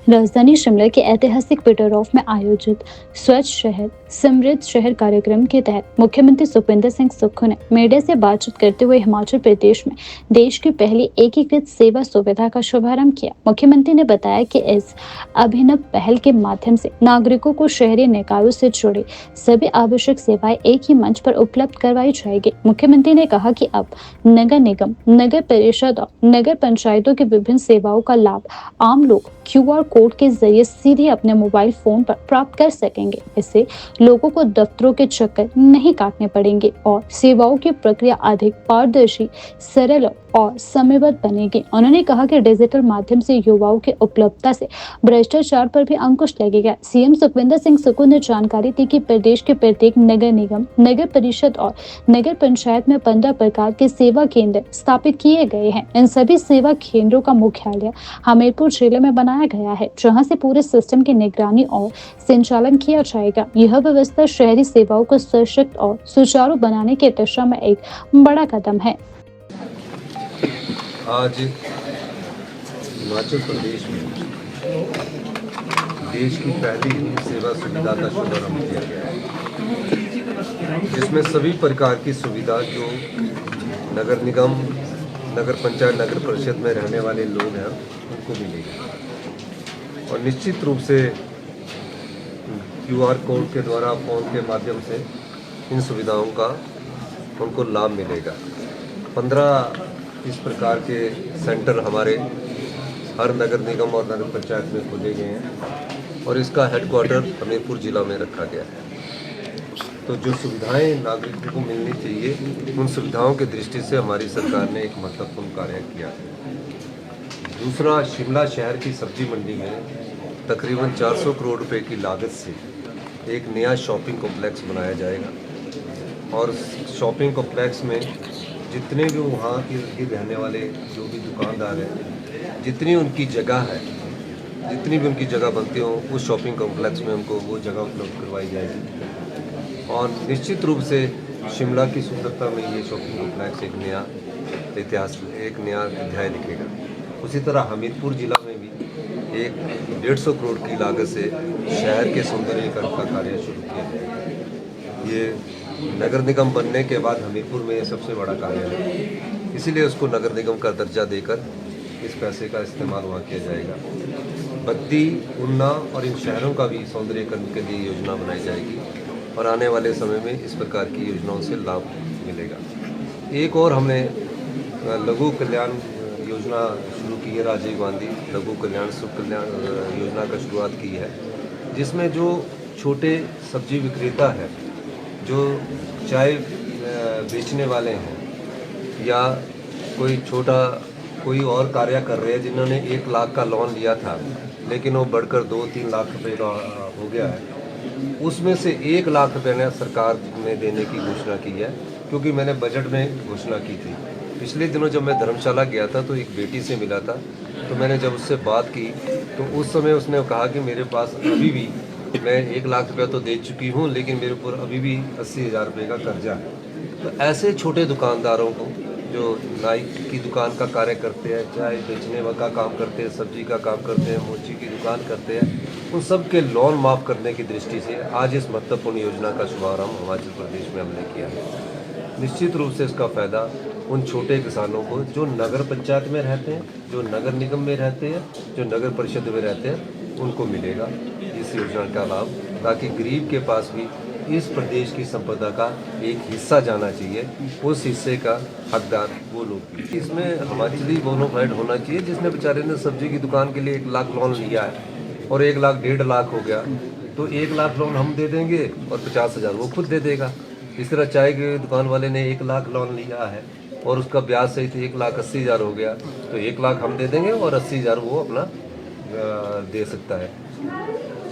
राजधानी शिमला के ऐतिहासिक पीटरहॉफ में आयोजित स्वच्छ शहर समृद्ध शहर कार्यक्रम के तहत मुख्यमंत्री सुखविंदर सिंह सुक्खू ने मीडिया से बातचीत करते हुए हिमाचल प्रदेश में देश की पहली एकीकृत सेवा सुविधा का शुभारंभ किया। मुख्यमंत्री ने बताया कि इस अभिनव पहल के माध्यम से नागरिकों को शहरी निकायों से जुड़ी सभी आवश्यक सेवाएं एक ही मंच पर उपलब्ध करवाई जाएगी। मुख्यमंत्री ने कहा कि अब नगर निगम, नगर परिषद और नगर पंचायतों की विभिन्न सेवाओं का लाभ आम लोग क्यूआर कोड के जरिए सीधे अपने मोबाइल फोन पर प्राप्त कर सकेंगे। इससे लोगों को दफ्तरों के चक्कर नहीं काटने पड़ेंगे और सेवाओं की प्रक्रिया अधिक पारदर्शी, सरल और समयबद्ध बनेगी। उन्होंने कहा कि डिजिटल माध्यम से युवाओं की उपलब्धता से भ्रष्टाचार पर भी अंकुश लगेगा। सीएम सुखविंदर सिंह सुक्खू ने जानकारी दी कि प्रदेश के प्रत्येक नगर निगम, नगर परिषद और नगर पंचायत में 15 प्रकार के सेवा केंद्र स्थापित किए गए हैं। इन सभी सेवा केंद्रों का मुख्यालय हमीरपुर जिले में बनाया गया है, जहां से पूरे सिस्टम की निगरानी और संचालन किया जाएगा। यह व्यवस्था शहरी सेवाओं को सशक्त और सुचारू बनाने की दिशा में एक बड़ा कदम है। आज हिमाचल प्रदेश में देश की पहली ई सेवा सुविधा का शुभारंभ किया गया है, जिसमें सभी प्रकार की सुविधा जो नगर निगम, नगर पंचायत, नगर परिषद में रहने वाले लोग हैं उनको मिलेगी। और निश्चित रूप से क्यूआर कोड के द्वारा फ़ोन के माध्यम से इन सुविधाओं का उनको लाभ मिलेगा। 15 इस प्रकार के सेंटर हमारे हर नगर निगम और नगर पंचायत में खोले गए हैं और इसका हेडक्वार्टर हमीरपुर जिला में रखा गया है। तो जो सुविधाएं नागरिकों को मिलनी चाहिए, उन सुविधाओं की दृष्टि से हमारी सरकार ने एक महत्वपूर्ण कार्य किया है। दूसरा, शिमला शहर की सब्जी मंडी में तकरीबन 400 करोड़ रुपए की लागत से एक नया शॉपिंग कॉम्प्लेक्स बनाया जाएगा और शॉपिंग कॉम्प्लेक्स में जितने भी वहाँ के रहने वाले जो भी दुकानदार हैं, जितनी उनकी जगह है, जितनी भी उनकी जगह बनती हो, उस शॉपिंग कॉम्प्लेक्स में उनको वो जगह उपलब्ध करवाई जाएगी। और निश्चित रूप से शिमला की सुंदरता में ये शॉपिंग कॉम्प्लेक्स एक नया इतिहास, एक नया अध्याय लिखेगा। उसी तरह हमीरपुर जिला में भी एक 150 करोड़ की लागत से शहर के सौंदर्यीकरण का कार्य शुरू किया जाएगा। ये नगर निगम बनने के बाद हमीरपुर में ये सबसे बड़ा कार्य है, इसीलिए उसको नगर निगम का दर्जा देकर इस पैसे का इस्तेमाल वहाँ किया जाएगा। बद्दी, उन्ना और इन शहरों का भी सौंदर्यीकरण के लिए योजना बनाई जाएगी और आने वाले समय में इस प्रकार की योजनाओं से लाभ मिलेगा। एक और हमने लघु कल्याण योजना शुरू की है, राजीव गांधी लघु कल्याण सुख कल्याण योजना का शुरुआत की है, जिसमें जो छोटे सब्जी विक्रेता है, जो चाय बेचने वाले हैं या कोई और कार्य कर रहे हैं, जिन्होंने 1 लाख का लोन लिया था लेकिन वो बढ़कर 2-3 लाख रुपए का हो गया है, उसमें से 1 लाख रुपए ने सरकार ने देने की घोषणा की है। क्योंकि मैंने बजट में घोषणा की थी। पिछले दिनों जब मैं धर्मशाला गया था तो एक बेटी से मिला था, तो मैंने जब उससे बात की तो उस समय उसने कहा कि मेरे पास अभी भी, मैं 1 लाख रुपया तो दे चुकी हूँ लेकिन मेरे ऊपर अभी भी 80,000 रुपये का कर्जा है। तो ऐसे छोटे दुकानदारों को जो नाई की दुकान का कार्य करते हैं, चाय बेचने का काम करते हैं, सब्जी का काम करते हैं, मोची की दुकान करते हैं, उन सब के लोन माफ़ करने की दृष्टि से आज इस महत्वपूर्ण योजना का शुभारंभ हिमाचल प्रदेश में हमने किया है। निश्चित रूप से इसका फ़ायदा उन छोटे किसानों को जो नगर पंचायत में रहते हैं, जो नगर निगम में रहते हैं, जो नगर परिषद में रहते हैं, उनको मिलेगा इस योजना का लाभ, ताकि गरीब के पास भी इस प्रदेश की संपदा का एक हिस्सा जाना चाहिए, उस हिस्से का हकदार वो लोग। इसमें हिमाचली बोनोफाइड होना चाहिए, जिसने बेचारे ने सब्जी की दुकान के लिए 1 लाख लोन लिया है और 1 लाख 1.5 लाख हो गया, तो 1 लाख लोन हम दे देंगे और 50,000 वो खुद दे देगा। इस तरह चाय के दुकान वाले ने 1 लाख लोन लिया है और उसका ब्याज सहित 1,80,000 हो गया, तो 1 लाख हम दे देंगे और 80,000 वो अपना दे सकता है।